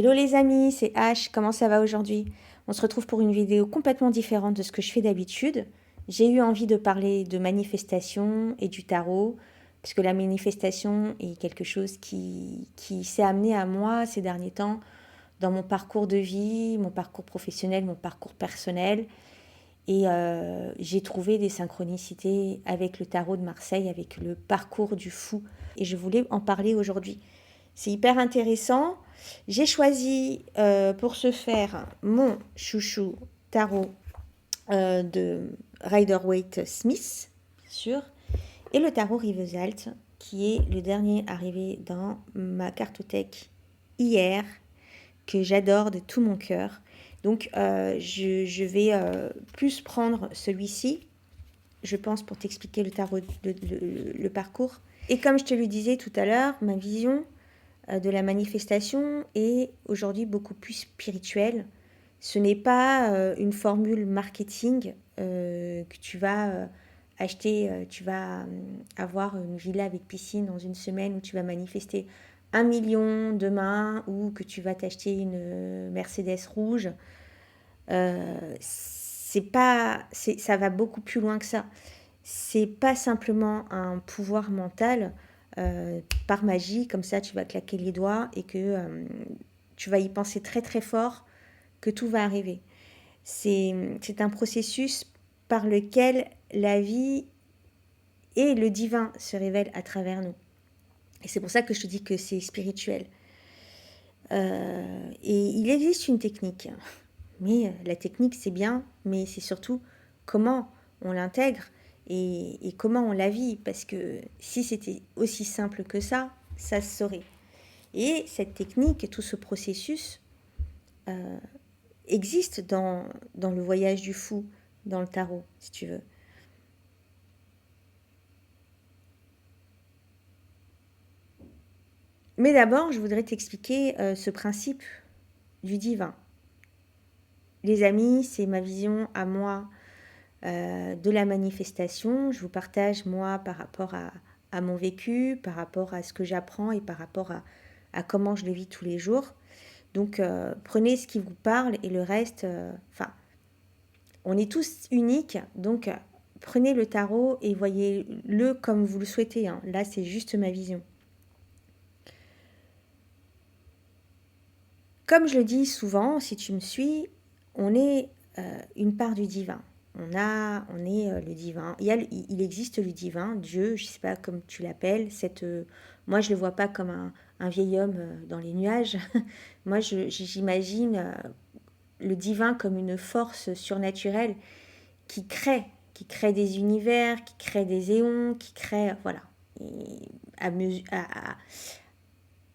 Hello les amis, c'est H, comment ça va aujourd'hui? On se retrouve pour une vidéo complètement différente de ce que je fais d'habitude. J'ai eu envie de parler de manifestation et du tarot, parce que la manifestation est quelque chose qui s'est amené à moi ces derniers temps dans mon parcours de vie, mon parcours professionnel, mon parcours personnel. Et j'ai trouvé des synchronicités avec le tarot de Marseille, avec le parcours du fou. Et je voulais en parler aujourd'hui. C'est hyper intéressant. J'ai choisi pour ce faire mon chouchou tarot de Rider-Waite-Smith, bien sûr, et le tarot Rivesaltes, qui est le dernier arrivé dans ma cartothèque hier, que j'adore de tout mon cœur. Donc, je vais plus prendre celui-ci, je pense, pour t'expliquer le tarot, le parcours. Et comme je te le disais tout à l'heure, ma vision de la manifestation est aujourd'hui beaucoup plus spirituelle. Ce n'est pas une formule marketing que tu vas acheter, tu vas avoir une villa avec piscine dans une semaine où tu vas manifester 1 million demain ou que tu vas t'acheter une Mercedes rouge. C'est pas, ça va beaucoup plus loin que ça. C'est pas simplement un pouvoir mental par magie, comme ça tu vas claquer les doigts et que tu vas y penser très très fort que tout va arriver. C'est un processus par lequel la vie et le divin se révèlent à travers nous. Et c'est pour ça que je te dis que c'est spirituel. Et il existe une technique. Mais la technique, c'est bien, mais c'est surtout comment on l'intègre et comment on la vit. Parce que si c'était aussi simple que ça se saurait. Et cette technique, tout ce processus existe dans le voyage du fou, dans le tarot, si tu veux. Mais d'abord, je voudrais t'expliquer ce principe du divin. Les amis, c'est ma vision à moi de la manifestation. Je vous partage, moi, par rapport à mon vécu, par rapport à ce que j'apprends et par rapport à comment je le vis tous les jours. Donc, prenez ce qui vous parle et le reste, enfin, on est tous uniques. Donc, prenez le tarot et voyez-le comme vous le souhaitez. Hein. Là, c'est juste ma vision. Comme je le dis souvent, si tu me suis, on est une part du divin. On est le divin. Il existe le divin, Dieu, je ne sais pas comme tu l'appelles. Moi, je ne le vois pas comme un vieil homme dans les nuages. Moi, j'imagine le divin comme une force surnaturelle qui crée des univers, qui crée des éons, qui crée, voilà, et à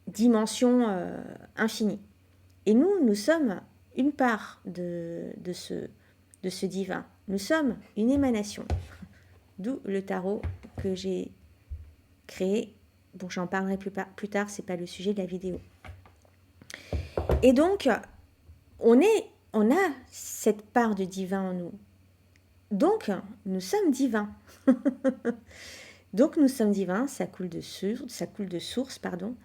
dimension infinie. Et nous sommes une part de ce divin. Nous sommes une émanation. D'où le tarot que j'ai créé. Bon, j'en parlerai plus tard, c'est pas le sujet de la vidéo. Et donc, on a cette part de divin en nous. Donc, nous sommes divins. Donc, nous sommes divins, ça coule de source, pardon.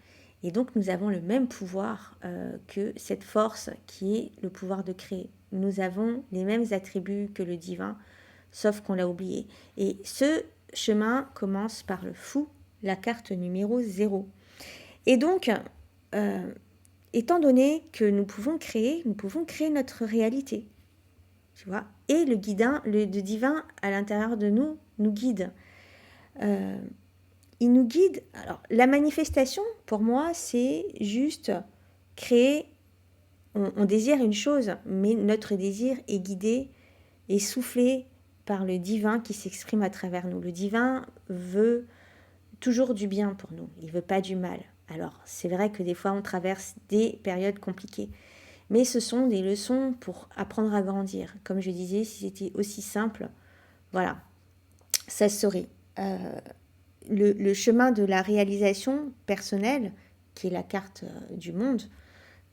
Et donc, nous avons le même pouvoir que cette force qui est le pouvoir de créer. Nous avons les mêmes attributs que le divin, sauf qu'on l'a oublié. Et ce chemin commence par le fou, la carte numéro 0. Et donc, étant donné que nous pouvons créer notre réalité. Tu vois, et le divin à l'intérieur de nous guide. Il nous guide. Alors, la manifestation, pour moi, c'est juste créer. On désire une chose, mais notre désir est guidé et soufflé par le divin qui s'exprime à travers nous. Le divin veut toujours du bien pour nous. Il ne veut pas du mal. Alors, c'est vrai que des fois, on traverse des périodes compliquées. Mais ce sont des leçons pour apprendre à grandir. Comme je disais, si c'était aussi simple, voilà, ça serait. Le chemin de la réalisation personnelle, qui est la carte du monde,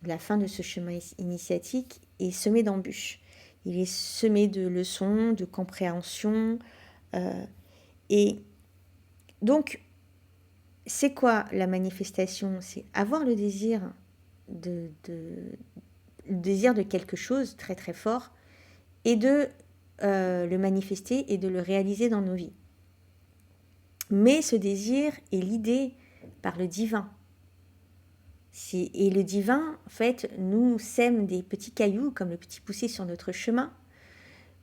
la fin de ce chemin initiatique, est semé d'embûches. Il est semé de leçons, de compréhension. Et donc, c'est quoi la manifestation? C'est avoir le désir le désir de quelque chose très très fort et de le manifester et de le réaliser dans nos vies. Mais ce désir est l'idée par le divin. Et le divin, en fait, nous sème des petits cailloux comme le petit poussé sur notre chemin,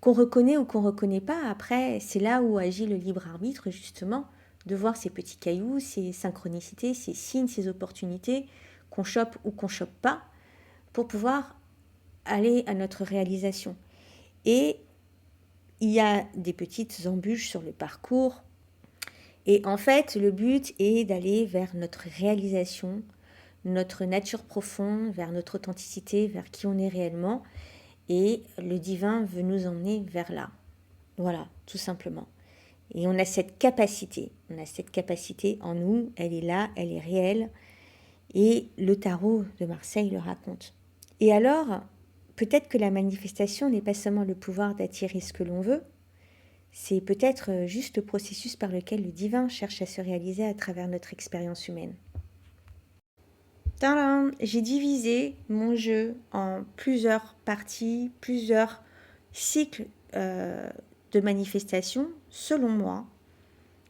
qu'on reconnaît ou qu'on ne reconnaît pas. Après, c'est là où agit le libre arbitre, justement, de voir ces petits cailloux, ces synchronicités, ces signes, ces opportunités, qu'on chope ou qu'on chope pas, pour pouvoir aller à notre réalisation. Et il y a des petites embûches sur le parcours. Et en fait, le but est d'aller vers notre réalisation, notre nature profonde, vers notre authenticité, vers qui on est réellement. Et le divin veut nous emmener vers là. Voilà, tout simplement. Et on a cette capacité en nous, elle est là, elle est réelle. Et le tarot de Marseille le raconte. Et alors, peut-être que la manifestation n'est pas seulement le pouvoir d'attirer ce que l'on veut, c'est peut-être juste le processus par lequel le divin cherche à se réaliser à travers notre expérience humaine. Tadam! J'ai divisé mon jeu en plusieurs parties, plusieurs cycles de manifestation, selon moi.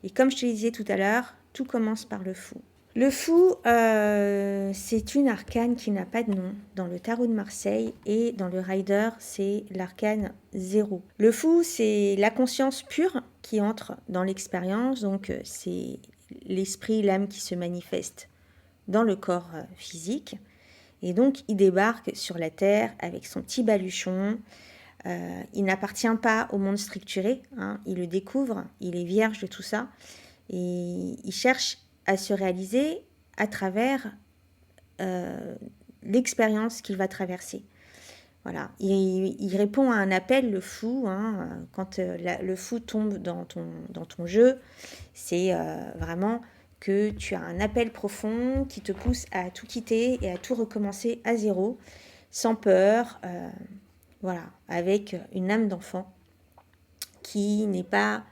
Et comme je te le disais tout à l'heure, tout commence par le fou. Le fou, c'est une arcane qui n'a pas de nom dans le tarot de Marseille et dans le Rider, c'est l'arcane 0. Le fou, c'est la conscience pure qui entre dans l'expérience, donc c'est l'esprit, l'âme qui se manifeste dans le corps physique. Et donc, il débarque sur la Terre avec son petit baluchon. Il n'appartient pas au monde structuré, hein, il le découvre, il est vierge de tout ça. Et il cherche à se réaliser à travers l'expérience qu'il va traverser. Voilà, il répond à un appel, le fou, hein, quand le fou tombe dans ton jeu, c'est vraiment que tu as un appel profond qui te pousse à tout quitter et à tout recommencer à zéro, sans peur, voilà, avec une âme d'enfant qui n'est pas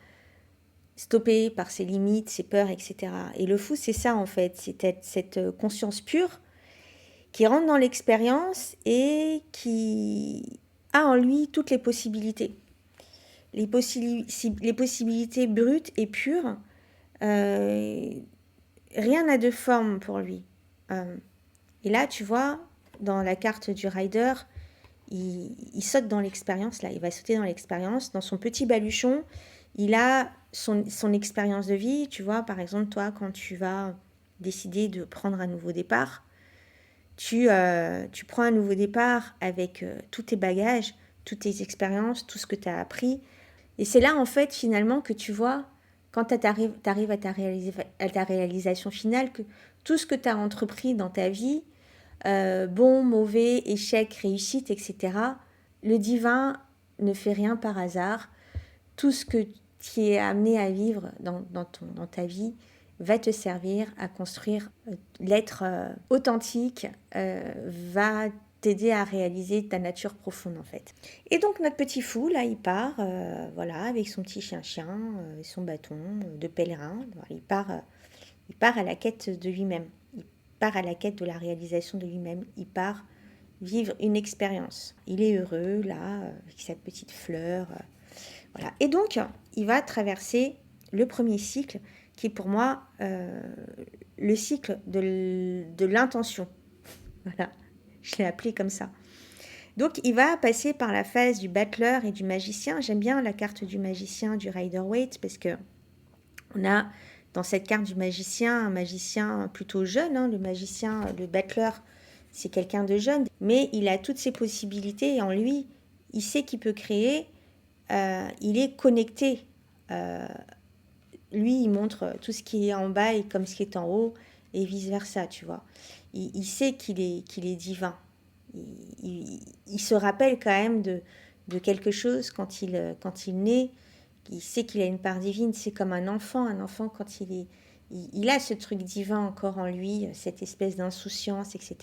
stoppée par ses limites, ses peurs, etc. Et le fou, c'est ça en fait, c'est cette conscience pure qui rentre dans l'expérience et qui a en lui toutes les possibilités. Les possibilités brutes et pures, rien n'a de forme pour lui. Et là, tu vois, dans la carte du Rider, il saute dans l'expérience, là, il va sauter dans l'expérience, dans son petit baluchon, il a son expérience de vie, tu vois, par exemple, toi, quand tu vas décider de prendre un nouveau départ, tu prends un nouveau départ avec tous tes bagages, toutes tes expériences, tout ce que tu as appris. Et c'est là, en fait, finalement, que tu vois, quand tu arrives à ta réalisation finale, que tout ce que tu as entrepris dans ta vie, bon, mauvais, échec, réussite, etc., le divin ne fait rien par hasard. Tout ce que tu es amené à vivre dans ta vie va te servir à construire l'être authentique, va t'aider à réaliser ta nature profonde en fait. Et donc notre petit fou, là, il part voilà, avec son petit chien-chien, son bâton de pèlerin. Il part à la quête de lui-même. Il part à la quête de la réalisation de lui-même. Il part vivre une expérience. Il est heureux, là, avec sa petite fleur. Voilà. Et donc, il va traverser le premier cycle, qui est pour moi le cycle de l'intention. Voilà, je l'ai appelé comme ça. Donc, il va passer par la phase du battleur et du magicien. J'aime bien la carte du magicien, du Rider-Waite, parce que on a dans cette carte du magicien un magicien plutôt jeune. Hein, le magicien, le battleur, c'est quelqu'un de jeune, mais il a toutes ses possibilités et en lui, il sait qu'il peut créer. Il est connecté. Lui, il montre tout ce qui est en bas et comme ce qui est en haut et vice-versa, tu vois. Il sait qu'il est divin. Il se rappelle quand même de quelque chose quand il naît. Il sait qu'il a une part divine. C'est comme un enfant quand il a ce truc divin encore en lui, cette espèce d'insouciance, etc.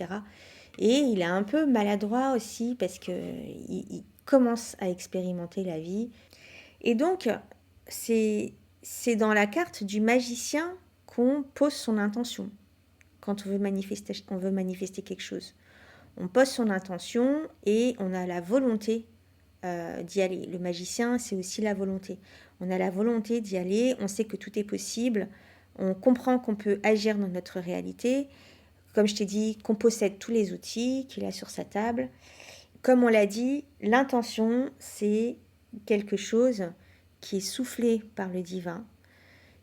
Et il est un peu maladroit aussi parce qu'il commence à expérimenter la vie. Et donc, c'est dans la carte du magicien qu'on pose son intention quand on veut manifester quelque chose. On pose son intention et on a la volonté d'y aller. Le magicien, c'est aussi la volonté. On a la volonté d'y aller, on sait que tout est possible, on comprend qu'on peut agir dans notre réalité. Comme je t'ai dit, qu'on possède tous les outils qu'il a sur sa table. Comme on l'a dit, l'intention, c'est quelque chose qui est soufflé par le divin,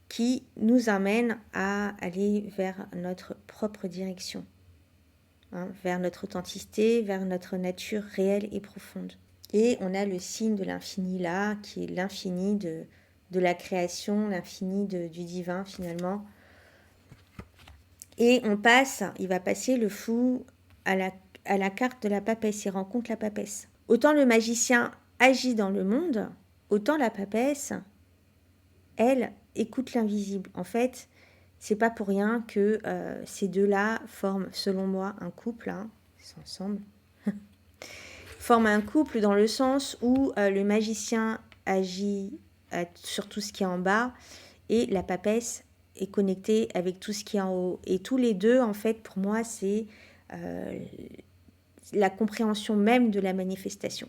qui nous amène à aller vers notre propre direction, vers notre authenticité, vers notre nature réelle et profonde. Et on a le signe de l'infini là, qui est l'infini de la création, l'infini du divin finalement. Et il va passer le fou à la carte de la papesse, il rencontre la papesse. Autant le magicien agit dans le monde, autant la papesse, elle, écoute l'invisible. En fait, c'est pas pour rien que ces deux-là forment, selon moi, un couple, ils sont ensemble, forment un couple dans le sens où le magicien agit sur tout ce qui est en bas et la papesse est connectée avec tout ce qui est en haut. Et tous les deux, en fait, pour moi, c'est la compréhension même de la manifestation.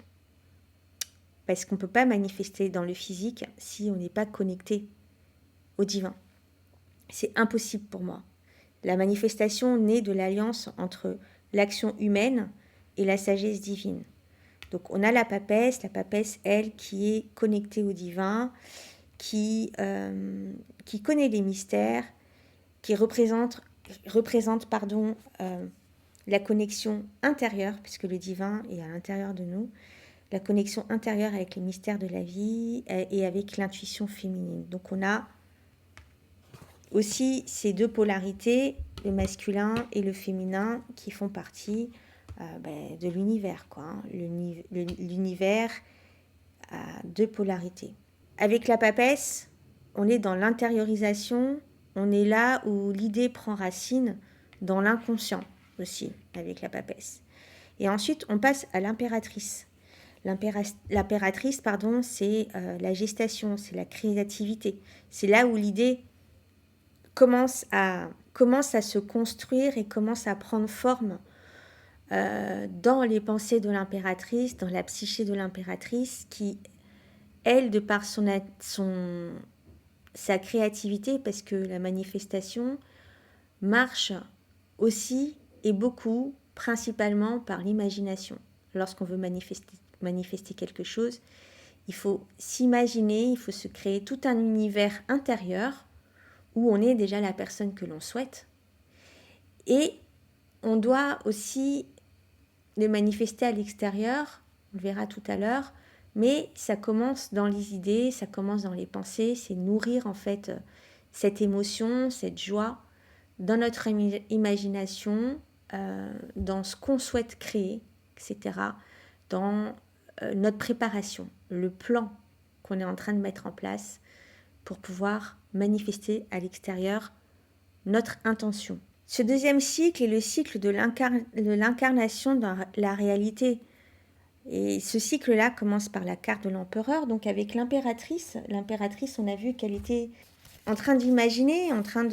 Parce qu'on ne peut pas manifester dans le physique si on n'est pas connecté au divin. C'est impossible pour moi. La manifestation naît de l'alliance entre l'action humaine et la sagesse divine. Donc on a la papesse, elle, qui est connectée au divin, qui connaît les mystères, qui représente la connexion intérieure, puisque le divin est à l'intérieur de nous, la connexion intérieure avec les mystères de la vie et avec l'intuition féminine. Donc on a aussi ces deux polarités, le masculin et le féminin, qui font partie de l'univers, L'univers a deux polarités. Avec la papesse, on est dans l'intériorisation, on est là où l'idée prend racine dans l'inconscient aussi, avec la papesse. Et ensuite, on passe à l'impératrice. L'impératrice, c'est la gestation, c'est la créativité. C'est là où l'idée commence à se construire et commence à prendre forme dans les pensées de l'impératrice, dans la psyché de l'impératrice, qui, elle, de par sa créativité, parce que la manifestation marche aussi et beaucoup, principalement par l'imagination. Lorsqu'on veut manifester quelque chose, il faut s'imaginer, il faut se créer tout un univers intérieur où on est déjà la personne que l'on souhaite. Et on doit aussi le manifester à l'extérieur, on le verra tout à l'heure, mais ça commence dans les idées, ça commence dans les pensées, c'est nourrir en fait cette émotion, cette joie dans notre imagination, dans ce qu'on souhaite créer, etc., dans notre préparation, le plan qu'on est en train de mettre en place pour pouvoir manifester à l'extérieur notre intention. Ce deuxième cycle est le cycle de l'incarnation dans la réalité. Et ce cycle-là commence par la carte de l'empereur, donc avec l'impératrice. L'impératrice, on a vu qu'elle était en train d'imaginer, en train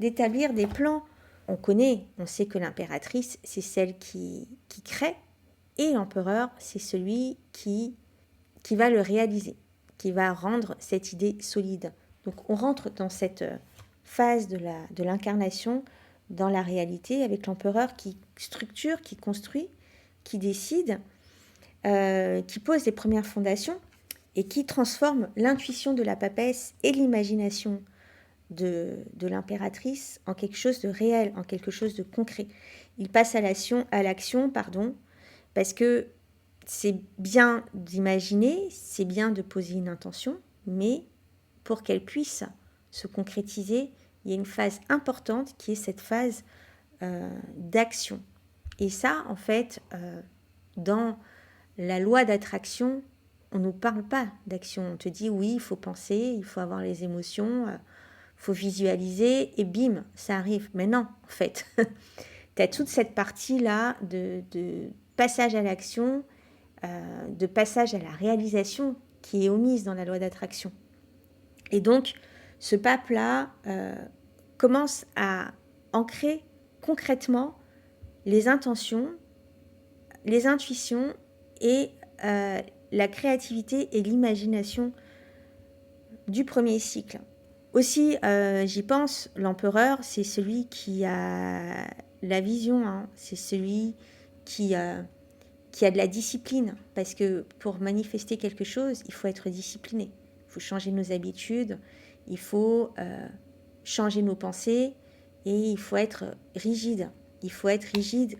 d'établir des plans. On sait que l'impératrice, c'est celle qui crée, et l'empereur, c'est celui qui va le réaliser, qui va rendre cette idée solide. Donc on rentre dans cette phase de l'incarnation dans la réalité avec l'empereur qui structure, qui construit, qui décide, qui pose les premières fondations et qui transforme l'intuition de la papesse et l'imagination de l'impératrice en quelque chose de réel, en quelque chose de concret. Il passe à l'action, parce que c'est bien d'imaginer, c'est bien de poser une intention, mais pour qu'elle puisse se concrétiser, il y a une phase importante qui est cette phase d'action. Et ça, en fait, dans la loi d'attraction, on ne nous parle pas d'action. On te dit oui, il faut penser, il faut avoir les émotions, il faut visualiser, et bim, ça arrive. Mais non, en fait, tu as toute cette partie-là de passage à l'action, de passage à la réalisation qui est omise dans la loi d'attraction. Et donc, ce pape-là commence à ancrer concrètement les intentions les intuitions et la créativité et l'imagination du premier cycle. Aussi, j'y pense, l'empereur, c'est celui qui a la vision, hein, c'est celui qui a de la discipline, parce que pour manifester quelque chose, il faut être discipliné, il faut changer nos habitudes, il faut changer nos pensées, et il faut être rigide,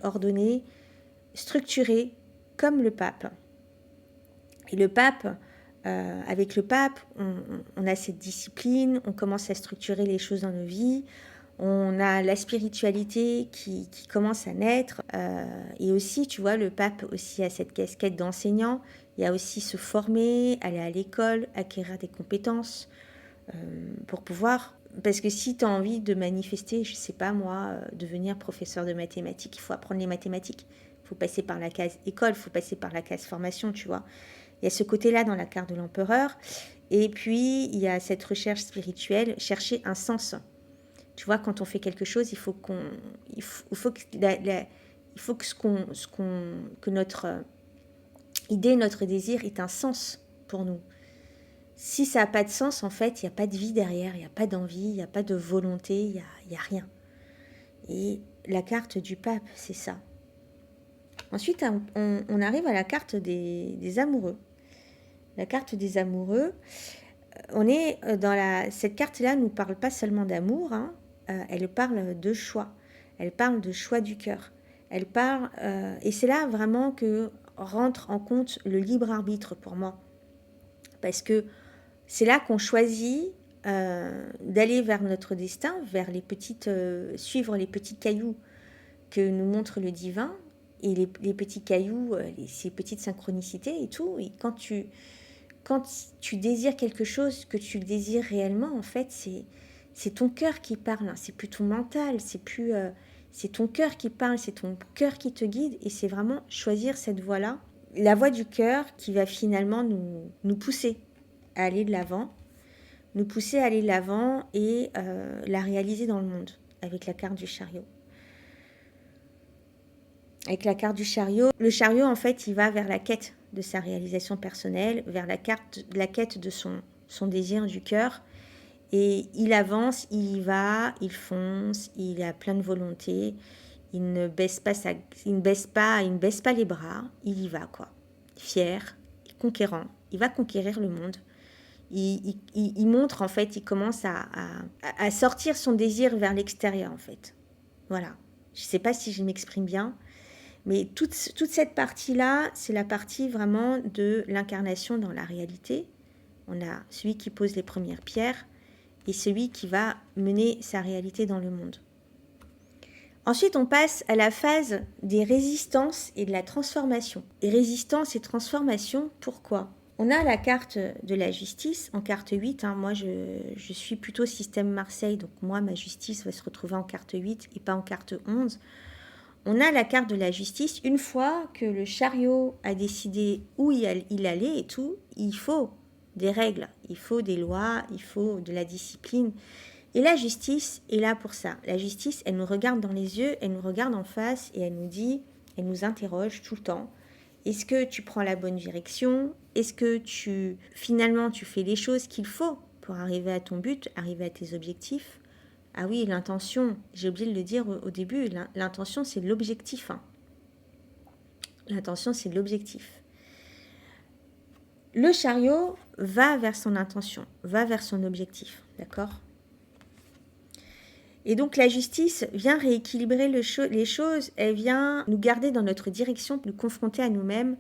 ordonné, structuré, comme le pape. Et le pape, avec le pape, on a cette discipline, on commence à structurer les choses dans nos vies, on a la spiritualité qui commence à naître. Et aussi, tu vois, le pape aussi a cette casquette d'enseignant. Il y a aussi se former, aller à l'école, acquérir des compétences pour pouvoir... Parce que si tu as envie de manifester, je sais pas moi, devenir professeur de mathématiques, il faut apprendre les mathématiques. Il faut passer par la case école, il faut passer par la case formation, tu vois. Il y a ce côté-là dans la carte de l'empereur. Et puis, il y a cette recherche spirituelle, chercher un sens. Tu vois, quand on fait quelque chose, il faut que notre idée, notre désir ait un sens pour nous. Si ça n'a pas de sens, en fait, il n'y a pas de vie derrière, il n'y a pas d'envie, il n'y a pas de volonté, il n'y a rien. Et la carte du pape, c'est ça. Ensuite, on arrive à la carte des amoureux. La carte des amoureux, on est cette carte-là ne nous parle pas seulement d'amour, hein, elle parle de choix. Elle parle de choix du cœur. Elle parle, et c'est là vraiment que rentre en compte le libre arbitre pour moi. Parce que c'est là qu'on choisit d'aller vers notre destin, vers suivre les petits cailloux que nous montre le divin, et les petits cailloux, ces petites synchronicités et tout. Et quand tu désires quelque chose, que tu le désires réellement, en fait, c'est ton cœur qui parle, hein. C'est plus ton mental, c'est ton cœur qui parle, c'est ton cœur qui te guide, et c'est vraiment choisir cette voie-là, la voie du cœur qui va finalement nous pousser à aller de l'avant, et la réaliser dans le monde, avec la carte du chariot. Avec la carte du chariot, le chariot, en fait, il va vers la quête de sa réalisation personnelle, vers la quête de son désir du cœur. Et il avance, il y va, il fonce, il a plein de volonté, il ne baisse pas les bras, il y va, quoi. Fier, conquérant, il va conquérir le monde. Il montre, en fait, il commence à sortir son désir vers l'extérieur, en fait. Voilà. Je ne sais pas si je m'exprime bien, mais toute cette partie-là, c'est la partie vraiment de l'incarnation dans la réalité. On a celui qui pose les premières pierres et celui qui va mener sa réalité dans le monde. Ensuite, on passe à la phase des résistances et de la transformation. Et résistance et transformation, pourquoi ? On a la carte de la justice en carte 8. Hein. Moi, je suis plutôt système Marseille, donc moi, ma justice va se retrouver en carte 8 et pas en carte 11. On a la carte de la justice. Une fois que le chariot a décidé où il allait et tout, il faut des règles, il faut des lois, il faut de la discipline. Et la justice est là pour ça. La justice, elle nous regarde dans les yeux, elle nous regarde en face et elle nous dit, elle nous interroge tout le temps. Est-ce que tu prends la bonne direction ? Est-ce que finalement tu fais les choses qu'il faut pour arriver à ton but, arriver à tes objectifs ? Ah oui, l'intention, j'ai oublié de le dire au début, l'intention c'est l'objectif. Hein. L'intention c'est l'objectif. Le chariot va vers son intention, va vers son objectif, d'accord ? Et donc la justice vient rééquilibrer les choses, elle vient nous garder dans notre direction, nous confronter à nous-mêmes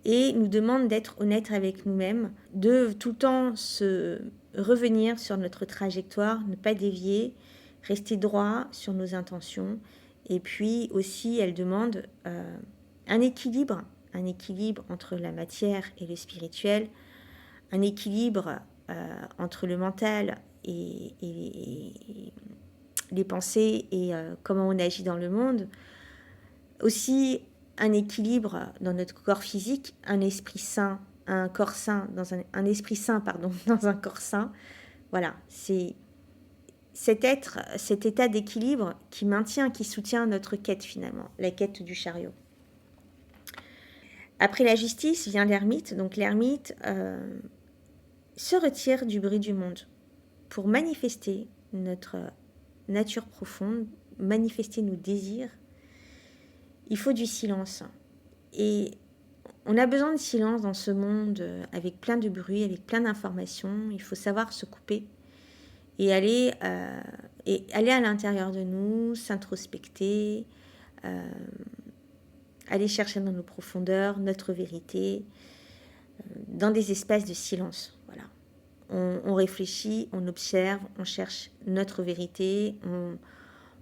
et nous demande d'être honnête avec nous-mêmes, de tout le temps se revenir sur notre trajectoire, ne pas dévier, rester droit sur nos intentions. Et puis aussi, elle demande un équilibre entre la matière et le spirituel, un équilibre entre le mental et les pensées et comment on agit dans le monde. Aussi, un équilibre dans notre corps physique, un esprit sain, un corps sain, un esprit sain, dans un corps sain. Voilà, c'est cet état d'équilibre qui maintient, qui soutient notre quête finalement, la quête du chariot. Après la justice vient l'ermite. Donc l'ermite se retire du bruit du monde pour manifester notre nature profonde, manifester nos désirs. Il faut du silence. Et on a besoin de silence dans ce monde avec plein de bruit, avec plein d'informations. Il faut savoir se couper et aller à l'intérieur de nous, s'introspecter, aller chercher dans nos profondeurs notre vérité, dans des espaces de silence. Voilà. On réfléchit, on observe, on cherche notre vérité.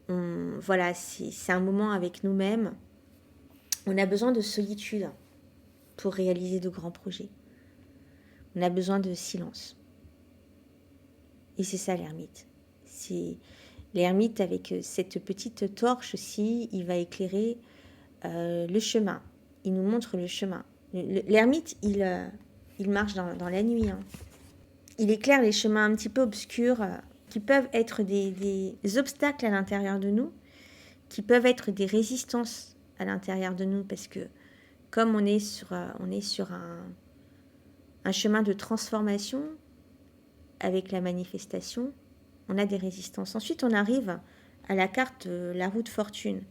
Voilà, c'est un moment avec nous-mêmes. On a besoin de solitude pour réaliser de grands projets. On a besoin de silence. Et c'est ça l'ermite. C'est l'ermite avec cette petite torche aussi, il va éclairer le chemin. Il nous montre le chemin. L'ermite, il marche dans la nuit. Hein. Il éclaire les chemins un petit peu obscurs qui peuvent être des obstacles à l'intérieur de nous, qui peuvent être des résistances à l'intérieur de nous, parce que comme on est sur un chemin de transformation avec la manifestation, on a des résistances. Ensuite, on arrive à la carte de la roue de fortune.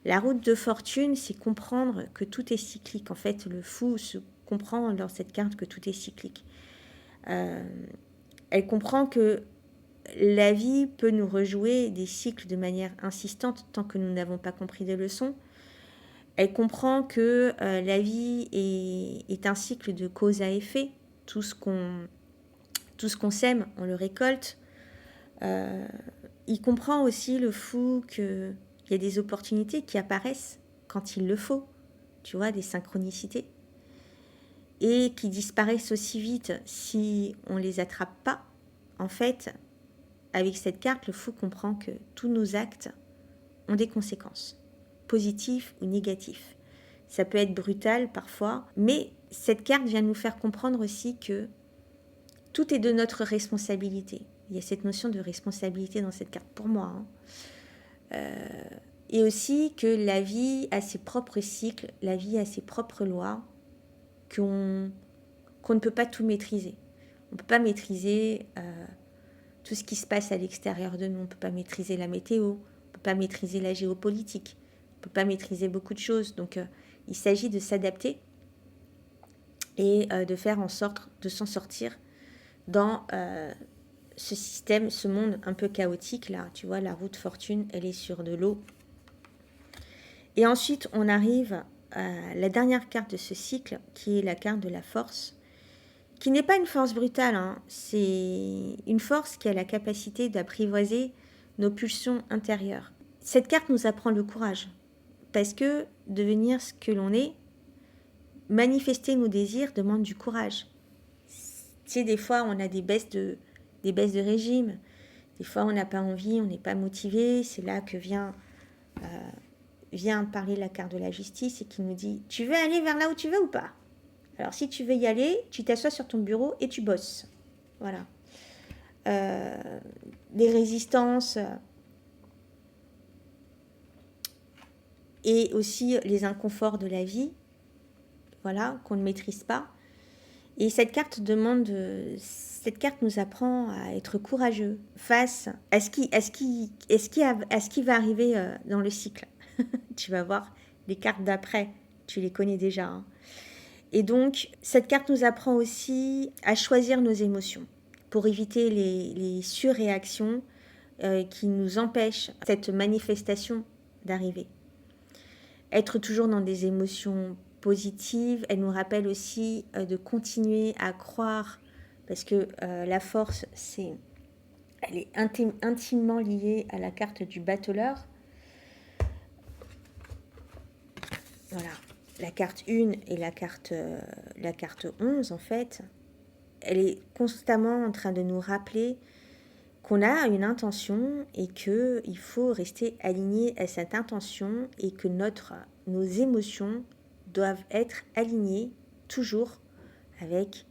La roue de fortune, c'est comprendre que tout est cyclique. En fait, le fou se comprend dans cette carte que tout est cyclique. Elle comprend que la vie peut nous rejouer des cycles de manière insistante tant que nous n'avons pas compris des leçons. Elle comprend que la vie est un cycle de cause à effet. Tout ce qu'on sème, on le récolte. Il comprend aussi, le fou, qu'il y a des opportunités qui apparaissent quand il le faut. Tu vois, des synchronicités. Et qui disparaissent aussi vite si on ne les attrape pas. En fait, avec cette carte, le fou comprend que tous nos actes ont des conséquences, positives ou négatives. Ça peut être brutal parfois, mais cette carte vient nous faire comprendre aussi que tout est de notre responsabilité. Il y a cette notion de responsabilité dans cette carte pour moi. Et aussi que la vie a ses propres cycles, la vie a ses propres lois, qu'on ne peut pas tout maîtriser. On ne peut pas maîtriser tout ce qui se passe à l'extérieur de nous. On ne peut pas maîtriser la météo, on ne peut pas maîtriser la géopolitique, on ne peut pas maîtriser beaucoup de choses. Donc il s'agit de s'adapter et de faire en sorte de s'en sortir dans ce système, ce monde un peu chaotique. Là, tu vois, la roue de fortune, elle est sur de l'eau. Et ensuite, on arrive à la dernière carte de ce cycle, qui est la carte de la force, qui n'est pas une force brutale, hein. C'est une force qui a la capacité d'apprivoiser nos pulsions intérieures. Cette carte nous apprend le courage, parce que devenir ce que l'on est, manifester nos désirs demande du courage. Tu sais, des fois, on a des baisses de régime, des fois, on n'a pas envie, on n'est pas motivé, c'est là que vient parler la carte de la justice et qui nous dit « Tu veux aller vers là où tu veux ou pas ?» Alors, si tu veux y aller, tu t'assois sur ton bureau et tu bosses. Voilà. Des résistances et aussi les inconforts de la vie, voilà, qu'on ne maîtrise pas. Et cette carte nous apprend à être courageux face à ce qui va arriver dans le cycle. Tu vas voir les cartes d'après, tu les connais déjà. Hein. Et donc, cette carte nous apprend aussi à choisir nos émotions pour éviter les surréactions qui nous empêchent cette manifestation d'arriver. Être toujours dans des émotions positives, elle nous rappelle aussi de continuer à croire, parce que la force, elle est intimement liée à la carte du battleur. Voilà. La carte 1 et la carte 11, en fait, elle est constamment en train de nous rappeler qu'on a une intention et qu'il faut rester aligné à cette intention et que nos émotions doivent être alignées toujours avec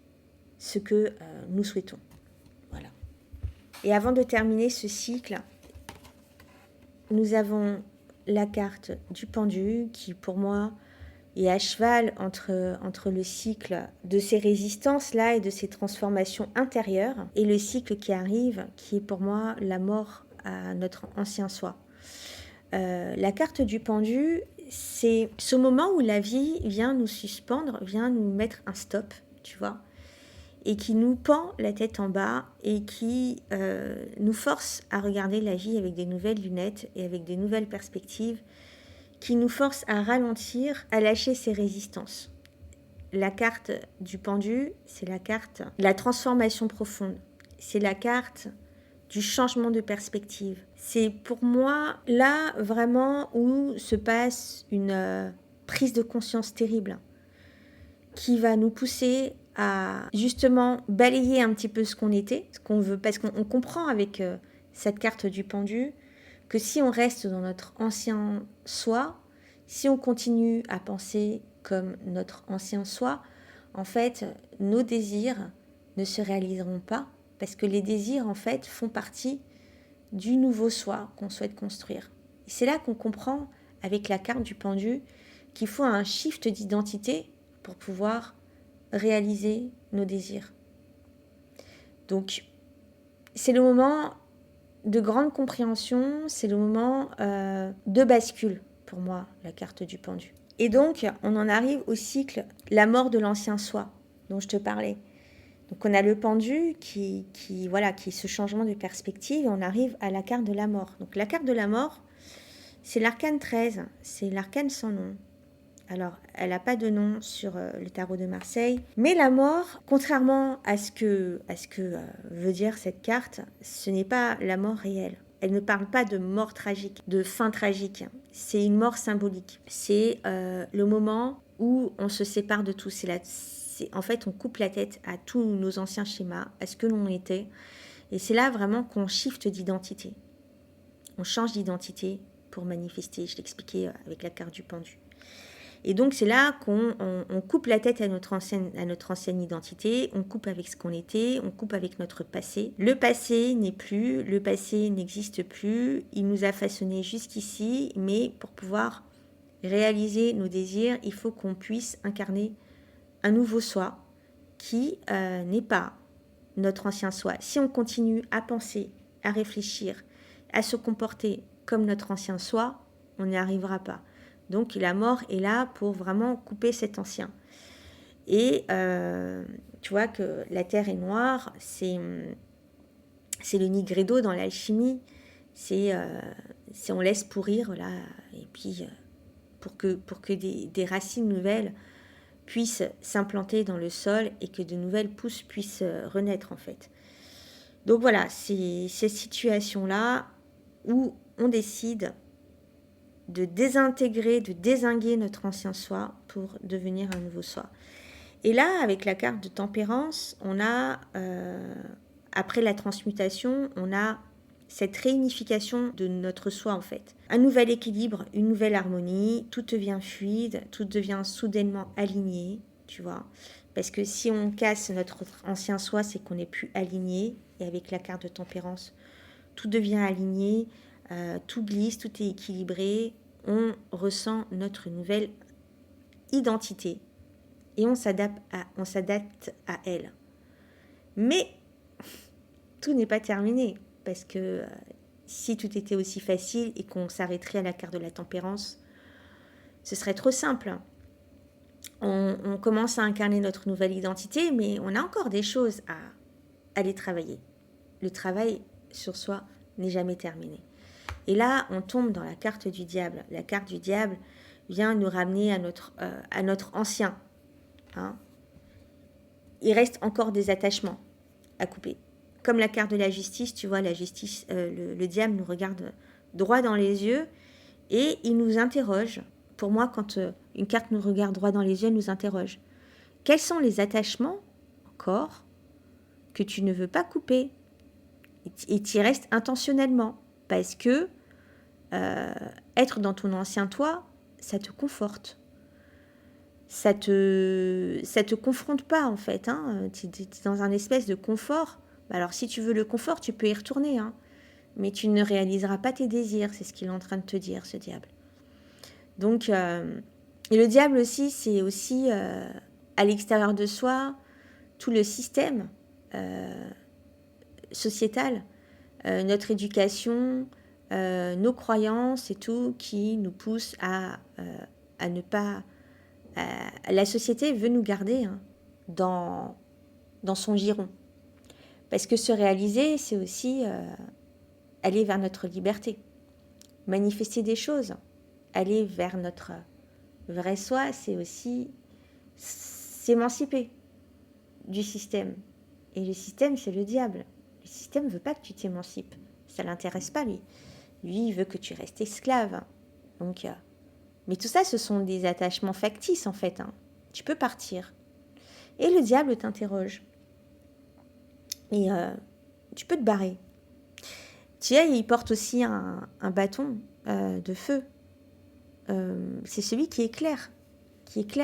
ce que nous souhaitons. Voilà. Et avant de terminer ce cycle, nous avons la carte du pendu qui, pour moi, et à cheval entre le cycle de ces résistances-là et de ces transformations intérieures et le cycle qui arrive, qui est pour moi la mort à notre ancien soi. La carte du pendu, c'est ce moment où la vie vient nous suspendre, vient nous mettre un stop, tu vois, et qui nous pend la tête en bas et qui nous force à regarder la vie avec des nouvelles lunettes et avec des nouvelles perspectives, qui nous force à ralentir, à lâcher ses résistances. La carte du pendu, c'est la carte de la transformation profonde. C'est la carte du changement de perspective. C'est pour moi là vraiment où se passe une prise de conscience terrible qui va nous pousser à justement balayer un petit peu ce qu'on était, ce qu'on veut, parce qu'on comprend avec cette carte du pendu que si on reste dans notre ancien soi, si on continue à penser comme notre ancien soi, en fait, nos désirs ne se réaliseront pas parce que les désirs, en fait, font partie du nouveau soi qu'on souhaite construire. Et c'est là qu'on comprend, avec la carte du pendu, qu'il faut un shift d'identité pour pouvoir réaliser nos désirs. Donc, c'est le moment de grande compréhension, c'est le moment de bascule pour moi, la carte du pendu. Et donc, on en arrive au cycle, la mort de l'ancien soi, dont je te parlais. Donc, on a le pendu qui est ce changement de perspective, et on arrive à la carte de la mort. Donc, la carte de la mort, c'est l'arcane 13, c'est l'arcane sans nom. Alors, elle n'a pas de nom sur le tarot de Marseille. Mais la mort, contrairement à ce que veut dire cette carte, ce n'est pas la mort réelle. Elle ne parle pas de mort tragique, de fin tragique. C'est une mort symbolique. C'est le moment où on se sépare de tout. En fait, on coupe la tête à tous nos anciens schémas, à ce que l'on était. Et c'est là vraiment qu'on shift d'identité. On change d'identité pour manifester. Je l'expliquais avec la carte du pendu. Et donc, c'est là qu'on coupe la tête à notre ancienne identité, on coupe avec ce qu'on était, on coupe avec notre passé. Le passé n'est plus, le passé n'existe plus, il nous a façonnés jusqu'ici, mais pour pouvoir réaliser nos désirs, il faut qu'on puisse incarner un nouveau soi qui n'est pas notre ancien soi. Si on continue à penser, à réfléchir, à se comporter comme notre ancien soi, on n'y arrivera pas. Donc la mort est là pour vraiment couper cet ancien. Et tu vois que la terre est noire, c'est le nigredo dans l'alchimie. C'est on laisse pourrir là, et puis pour que des racines nouvelles puissent s'implanter dans le sol et que de nouvelles pousses puissent renaître en fait. Donc voilà, c'est ces situations-là où on décide de désintégrer, de dézinguer notre ancien soi pour devenir un nouveau soi. Et là, avec la carte de tempérance, on a, après la transmutation, on a cette réunification de notre soi en fait. Un nouvel équilibre, une nouvelle harmonie, tout devient fluide, tout devient soudainement aligné, tu vois. Parce que si on casse notre ancien soi, c'est qu'on n'est plus aligné. Et avec la carte de tempérance, tout devient aligné, tout glisse, tout est équilibré, on ressent notre nouvelle identité et on s'adapte à elle. Mais tout n'est pas terminé parce que si tout était aussi facile et qu'on s'arrêterait à la carte de la tempérance, ce serait trop simple. On commence à incarner notre nouvelle identité, mais on a encore des choses à aller travailler. Le travail sur soi n'est jamais terminé. Et là, on tombe dans la carte du diable. La carte du diable vient nous ramener à notre ancien. Hein. Il reste encore des attachements à couper. Comme la carte de la justice, tu vois, la justice, le diable nous regarde droit dans les yeux et il nous interroge. Pour moi, quand une carte nous regarde droit dans les yeux, elle nous interroge. Quels sont les attachements encore que tu ne veux pas couper et tu y restes intentionnellement parce que être dans ton ancien toi, ça te conforte. Ça te confronte pas en fait. Hein. Tu es dans un espèce de confort. Alors si tu veux le confort, tu peux y retourner. Hein. Mais tu ne réaliseras pas tes désirs. C'est ce qu'il est en train de te dire, ce diable. Donc Et le diable aussi, c'est aussi à l'extérieur de soi, tout le système sociétal, notre éducation, nos croyances et tout qui nous pousse à ne pas... la société veut nous garder hein, dans son giron. Parce que se réaliser, c'est aussi aller vers notre liberté, manifester des choses, aller vers notre vrai soi, c'est aussi s'émanciper du système. Et le système, c'est le diable. Le système ne veut pas que tu t'émancipes. Ça ne l'intéresse pas, lui. Lui, il veut que tu restes esclave. Donc, mais tout ça, ce sont des attachements factices, en fait. Hein. Tu peux partir. Et le diable t'interroge. Et tu peux te barrer. Tu sais, il porte aussi un bâton de feu. C'est celui qui éclaire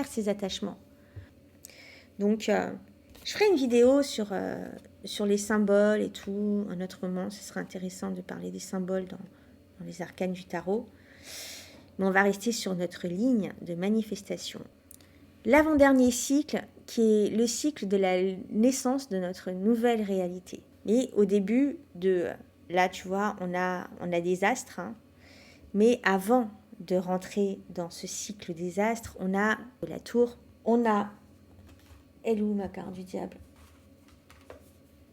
ses attachements. Donc, je ferai une vidéo sur les symboles et tout. Un autre moment, ce serait intéressant de parler des symboles dans les arcanes du tarot. Mais on va rester sur notre ligne de manifestation. L'avant-dernier cycle, qui est le cycle de la naissance de notre nouvelle réalité. Et au début là, tu vois, on a des astres, hein, mais avant de rentrer dans ce cycle des astres, on a la tour, on a... Elle est où ma carte du diable?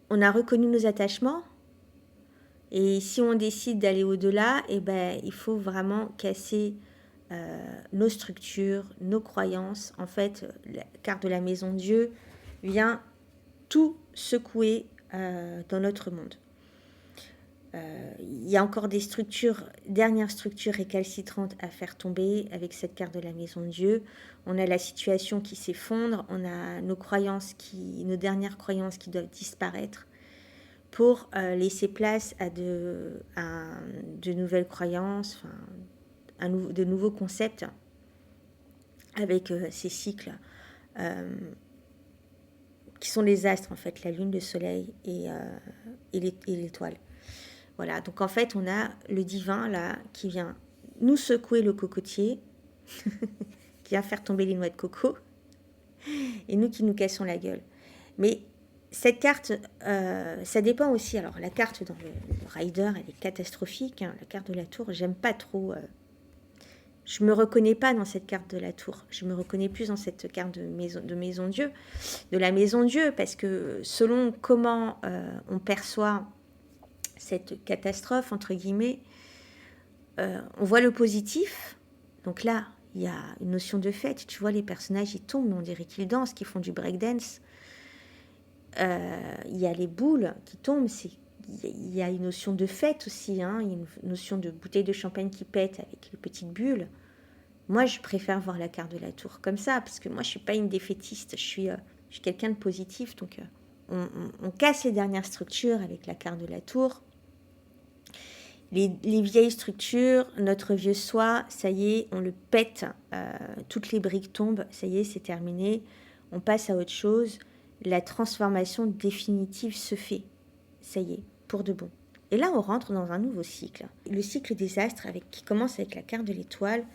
On a reconnu nos attachements, et si on décide d'aller au-delà, eh ben, il faut vraiment casser nos structures, nos croyances. En fait, la carte de la maison Dieu vient tout secouer dans notre monde. Il y a encore des structures, dernières structures récalcitrantes à faire tomber avec cette carte de la maison de Dieu. On a la situation qui s'effondre, on a nos dernières croyances qui doivent disparaître pour laisser place à de nouvelles croyances, de nouveaux concepts avec ces cycles qui sont les astres en fait, la lune, le soleil et l'étoile. Voilà, donc en fait, on a le divin, là, qui vient nous secouer le cocotier, qui vient faire tomber les noix de coco, et nous qui nous cassons la gueule. Mais cette carte, ça dépend aussi. Alors, la carte dans le Rider, elle est catastrophique. Hein. La carte de la tour, j'aime pas trop. Je me reconnais pas dans cette carte de la tour. Je me reconnais plus dans cette carte de maison Dieu, de la maison Dieu, parce que selon comment on perçoit cette catastrophe, entre guillemets, on voit le positif. Donc là, il y a une notion de fête. Tu vois, les personnages, ils tombent, on dirait qu'ils dansent, qu'ils font du breakdance. Il y a les boules qui tombent. Il y a une notion de fête aussi. Hein. Il y a une notion de bouteille de champagne qui pète avec les petites bulles. Moi, je préfère voir la carte de la tour comme ça, parce que moi, je ne suis pas une défaitiste. Je suis quelqu'un de positif. Donc, on casse les dernières structures avec la carte de la tour. Les vieilles structures, notre vieux soi, ça y est, on le pète, toutes les briques tombent, ça y est, c'est terminé, on passe à autre chose, la transformation définitive se fait, ça y est, pour de bon. Et là, on rentre dans un nouveau cycle, le cycle des astres qui commence avec la carte de l'étoile,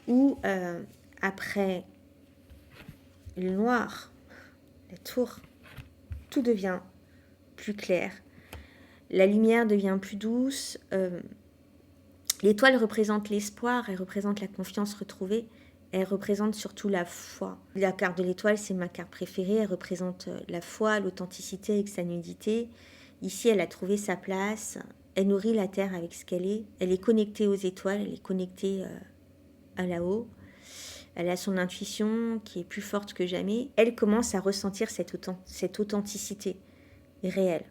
où après le noir, la tour, tout devient plus clair. La lumière devient plus douce. L'étoile représente l'espoir, elle représente la confiance retrouvée, elle représente surtout la foi. La carte de l'étoile, c'est ma carte préférée, elle représente la foi, l'authenticité avec sa nudité. Ici, elle a trouvé sa place, elle nourrit la terre avec ce qu'elle est. Elle est connectée aux étoiles, elle est connectée à là-haut. Elle a son intuition qui est plus forte que jamais. Elle commence à ressentir cette authenticité réelle.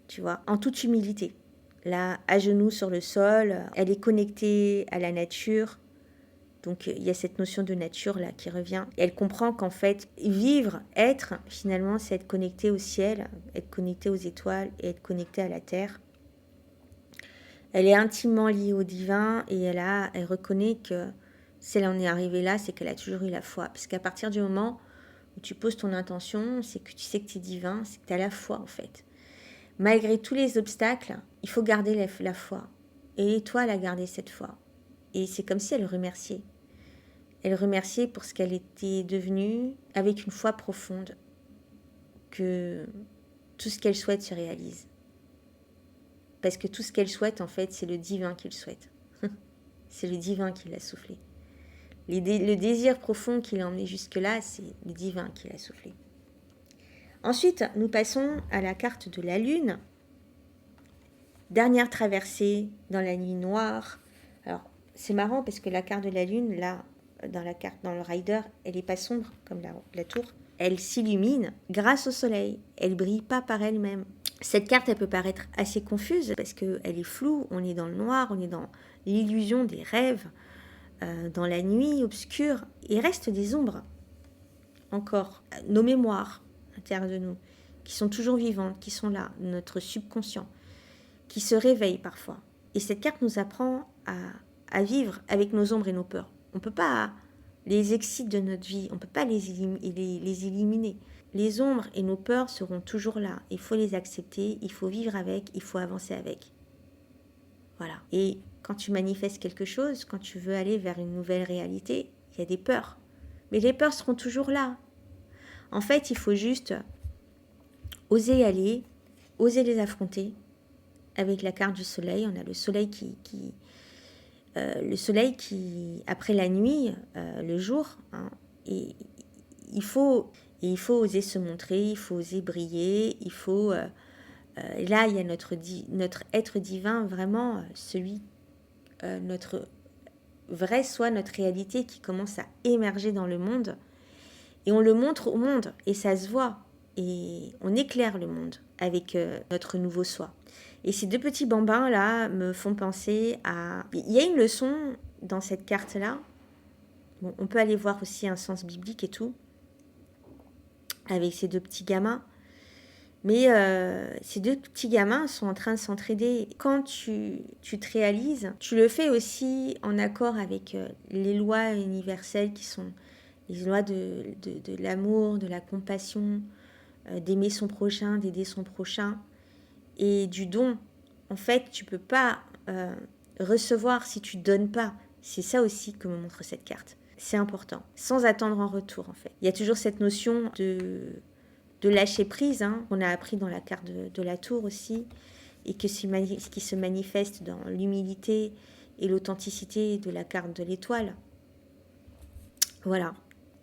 Tu vois, en toute humilité. Là, à genoux sur le sol, elle est connectée à la nature. Donc, il y a cette notion de nature là qui revient. Et elle comprend qu'en fait, vivre, être, finalement, c'est être connecté au ciel, être connecté aux étoiles et être connecté à la terre. Elle est intimement liée au divin et elle reconnaît que si elle en est arrivée là, c'est qu'elle a toujours eu la foi. Parce qu'à partir du moment où tu poses ton intention, c'est que tu sais que tu es divin, c'est que tu as la foi en fait. Malgré tous les obstacles, il faut garder la foi. Et l'étoile a gardé cette foi. Et c'est comme si elle remerciait. Elle remerciait pour ce qu'elle était devenue, avec une foi profonde que tout ce qu'elle souhaite se réalise. Parce que tout ce qu'elle souhaite, en fait, c'est le divin qui le souhaite. C'est le divin qui l'a soufflé. Le désir profond qui l'a emmené jusque-là, c'est le divin qui l'a soufflé. Ensuite, nous passons à la carte de la Lune. Dernière traversée dans la nuit noire. Alors, c'est marrant parce que la carte de la Lune, là, dans le rider, elle n'est pas sombre comme la tour. Elle s'illumine grâce au soleil. Elle brille pas par elle-même. Cette carte, elle peut paraître assez confuse parce qu'elle est floue. On est dans le noir, on est dans l'illusion des rêves. Dans la nuit obscure, il reste des ombres, encore, nos mémoires à l'intérieur de nous, qui sont toujours vivantes, qui sont là, notre subconscient, qui se réveille parfois. Et cette carte nous apprend à vivre avec nos ombres et nos peurs. On ne peut pas les exciter de notre vie, on ne peut pas les éliminer. Les ombres et nos peurs seront toujours là. Il faut les accepter, il faut vivre avec, il faut avancer avec. Voilà. Et quand tu manifestes quelque chose, quand tu veux aller vers une nouvelle réalité, il y a des peurs. Mais les peurs seront toujours là. En fait, il faut juste oser aller, oser les affronter. Avec la carte du soleil, on a le soleil qui après la nuit, le jour, hein, et il faut oser se montrer, il faut oser briller, il faut... là, il y a notre être divin, vraiment celui... notre vrai soi, notre réalité qui commence à émerger dans le monde. Et on le montre au monde, et ça se voit. Et on éclaire le monde avec notre nouveau soi. Et ces deux petits bambins-là me font penser à... Il y a une leçon dans cette carte-là. Bon, on peut aller voir aussi un sens biblique et tout, avec ces deux petits gamins. Mais ces deux petits gamins sont en train de s'entraider. Quand tu te réalises, tu le fais aussi en accord avec les lois universelles qui sont les lois de l'amour, de la compassion, d'aimer son prochain, d'aider son prochain et du don. En fait, tu ne peux pas recevoir si tu ne donnes pas. C'est ça aussi que me montre cette carte. C'est important, sans attendre en retour en fait. Il y a toujours cette notion de lâcher prise, hein, qu'on a appris dans la carte de la tour aussi, et qui se manifeste dans l'humilité et l'authenticité de la carte de l'étoile. Voilà.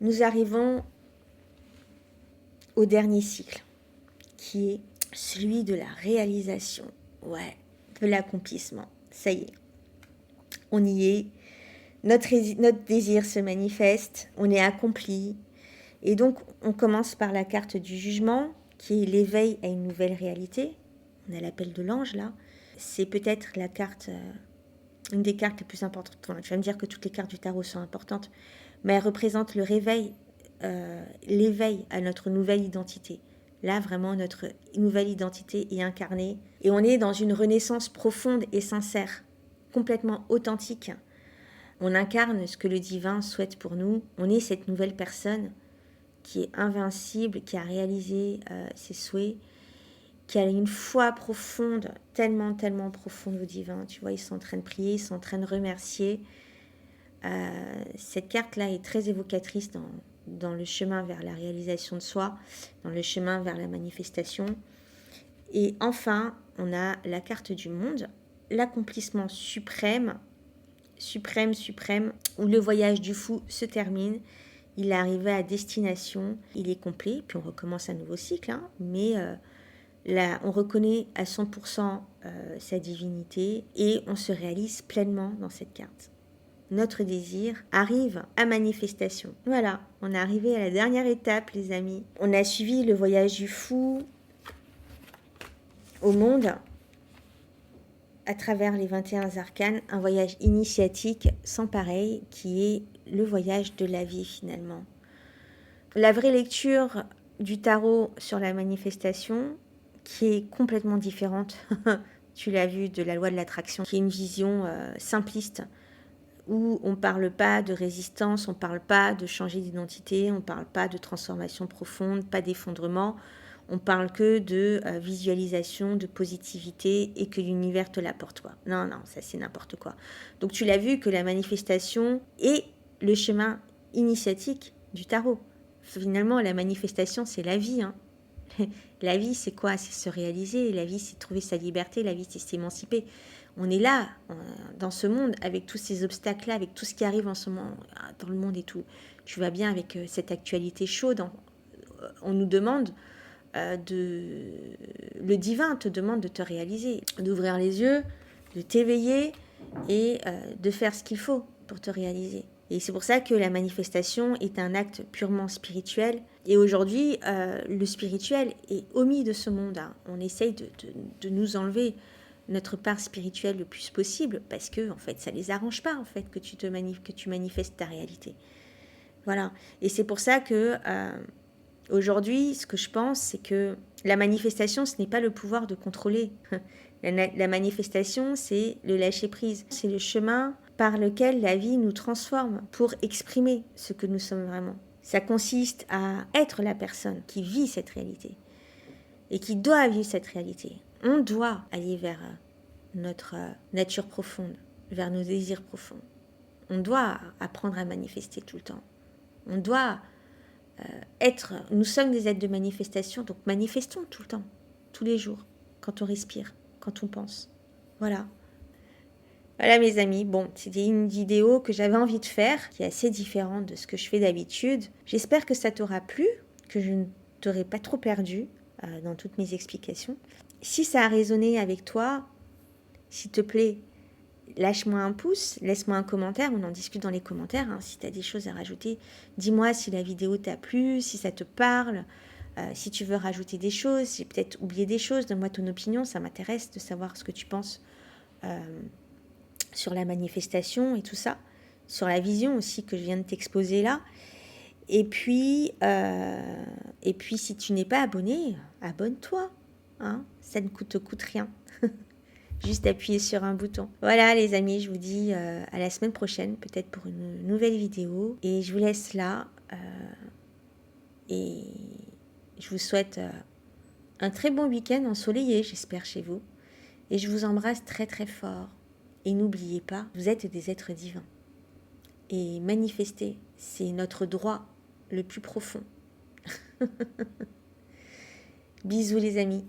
Nous arrivons au dernier cycle, qui est celui de la réalisation, de l'accomplissement. Ça y est, on y est. Notre désir se manifeste, on est accompli. Et donc, on commence par la carte du jugement, qui est l'éveil à une nouvelle réalité. On a l'appel de l'ange, là. C'est peut-être la carte, une des cartes les plus importantes. Enfin, tu vas me dire que toutes les cartes du tarot sont importantes, mais elle représente le réveil, l'éveil à notre nouvelle identité. Là, vraiment, notre nouvelle identité est incarnée. Et on est dans une renaissance profonde et sincère, complètement authentique. On incarne ce que le divin souhaite pour nous. On est cette nouvelle personne qui est invincible, qui a réalisé ses souhaits, qui a une foi profonde, tellement, tellement profonde au divin. Tu vois, ils sont en train de prier, ils sont en train de remercier. Cette carte-là est très évocatrice dans le chemin vers la réalisation de soi, dans le chemin vers la manifestation. Et enfin, on a la carte du monde, l'accomplissement suprême, où le voyage du fou se termine. Il est arrivé à destination, il est complet, puis on recommence un nouveau cycle, hein, mais là, on reconnaît à 100% sa divinité et on se réalise pleinement dans cette carte. Notre désir arrive à manifestation. Voilà, on est arrivé à la dernière étape, les amis. On a suivi le voyage du fou au monde à travers les 21 arcanes, un voyage initiatique sans pareil qui est le voyage de la vie finalement. La vraie lecture du tarot sur la manifestation, qui est complètement différente, tu l'as vu, de la loi de l'attraction, qui est une vision simpliste, où on ne parle pas de résistance, on ne parle pas de changer d'identité, on ne parle pas de transformation profonde, pas d'effondrement, on parle que de visualisation, de positivité et que l'univers te l'apporte. Non, ça c'est n'importe quoi. Donc tu l'as vu que la manifestation et le chemin initiatique du tarot. Finalement, la manifestation, c'est la vie. Hein. La vie, c'est quoi? C'est se réaliser. La vie, c'est trouver sa liberté. La vie, c'est s'émanciper. On est là, dans ce monde, avec tous ces obstacles-là, avec tout ce qui arrive en ce moment dans le monde et tout. Tu vas bien avec cette actualité chaude. On nous demande le divin te demande de te réaliser, d'ouvrir les yeux, de t'éveiller et de faire ce qu'il faut pour te réaliser. Et c'est pour ça que la manifestation est un acte purement spirituel. Et aujourd'hui, le spirituel est omis de ce monde. Hein. On essaye de nous enlever notre part spirituelle le plus possible parce que en fait, ça les arrange pas en fait que tu manifestes ta réalité. Voilà. Et c'est pour ça que aujourd'hui, ce que je pense, c'est que la manifestation, ce n'est pas le pouvoir de contrôler. La manifestation, c'est le lâcher-prise. C'est le chemin par lequel la vie nous transforme pour exprimer ce que nous sommes vraiment. Ça consiste à être la personne qui vit cette réalité et qui doit vivre cette réalité. On doit aller vers notre nature profonde, vers nos désirs profonds. On doit apprendre à manifester tout le temps. On doit nous sommes des êtres de manifestation, donc manifestons tout le temps, tous les jours, quand on respire, quand on pense. Voilà. Voilà mes amis, bon, c'était une vidéo que j'avais envie de faire, qui est assez différente de ce que je fais d'habitude. J'espère que ça t'aura plu, que je ne t'aurai pas trop perdu dans toutes mes explications. Si ça a résonné avec toi, s'il te plaît, lâche-moi un pouce, laisse-moi un commentaire, on en discute dans les commentaires. Hein, si tu as des choses à rajouter, dis-moi si la vidéo t'a plu, si ça te parle, si tu veux rajouter des choses, si j'ai peut-être oublié des choses, donne-moi ton opinion, ça m'intéresse de savoir ce que tu penses sur la manifestation et tout ça, sur la vision aussi que je viens de t'exposer là. Et puis si tu n'es pas abonné, abonne-toi, hein, ça ne coûte rien. Juste appuyer sur un bouton. Voilà les amis, je vous dis à la semaine prochaine, peut-être pour une nouvelle vidéo. Et je vous laisse là. Et je vous souhaite un très bon week-end ensoleillé, j'espère, chez vous. Et je vous embrasse très très fort. Et n'oubliez pas, vous êtes des êtres divins. Et manifester, c'est notre droit le plus profond. Bisous les amis.